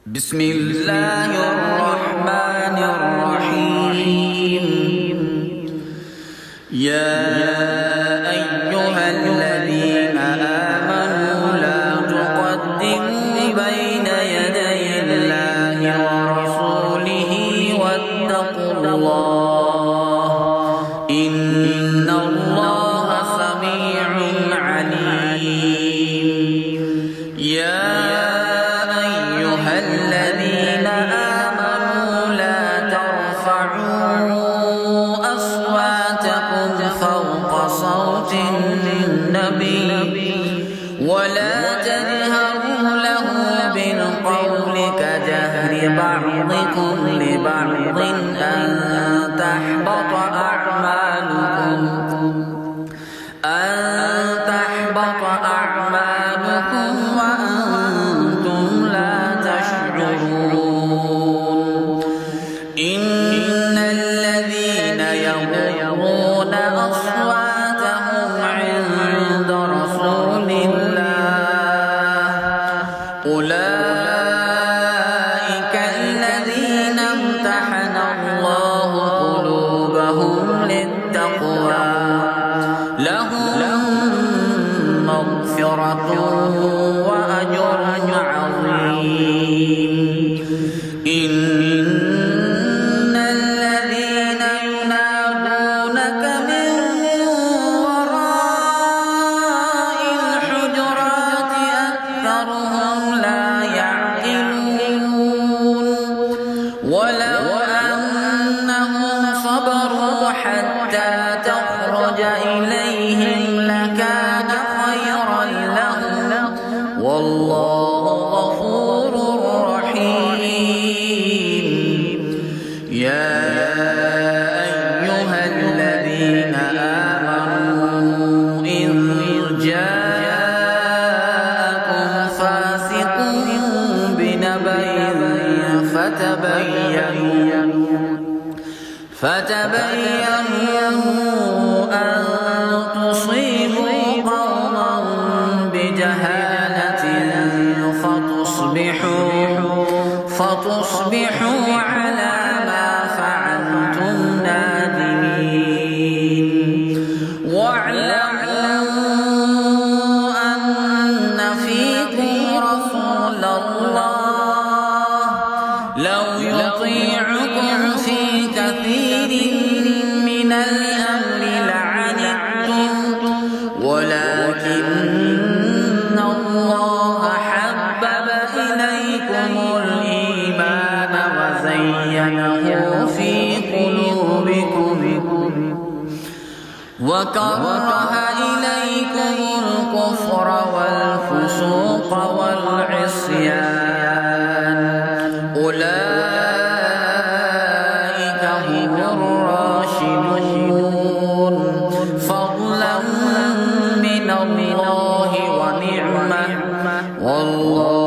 بسم الله الرحمن الرحيم. يا أيها الذين آمنوا لا تقدموا بين يدي الله ورسوله واتقوا الله إن الله سميع عليم. يا الذين آمنوا لا ترفعوا أصواتكم فوق صوت النبي ولا تجهروا له بالقول كجهر بعضكم لبعض أن تحبط أعمالكم وأنتم لا تشعرون. إن الذين يغضون أصواتهم عند رسول الله أولئك الذين امتحن الله قلوبهم للتقوى لهم مغفرة وأجر عظيم. إن الذين ينادونك من وراء الحجرات أكثرهم لا يعقلون. ولو أنهم صبروا حتى تخرج إليهم لكان خيرا لهم والله غفور رحيم. يا أيها الذين آمنوا إن جاءكم فاسق بنبأ فتبينوا أن تصيبوا قوما بجهالة فتصبحوا على ما فعلتم نادمين. واعلموا أن فيكم رسول الله لو يطيعكم في كثير من الأمر لعنتم ولكن الله حبب إليكم الإيمان وزينه في قلوبكم وكره إليكم الكفر والفسوق والعصيان أولئك هم الراشدون فضلا من الله ونعمة والله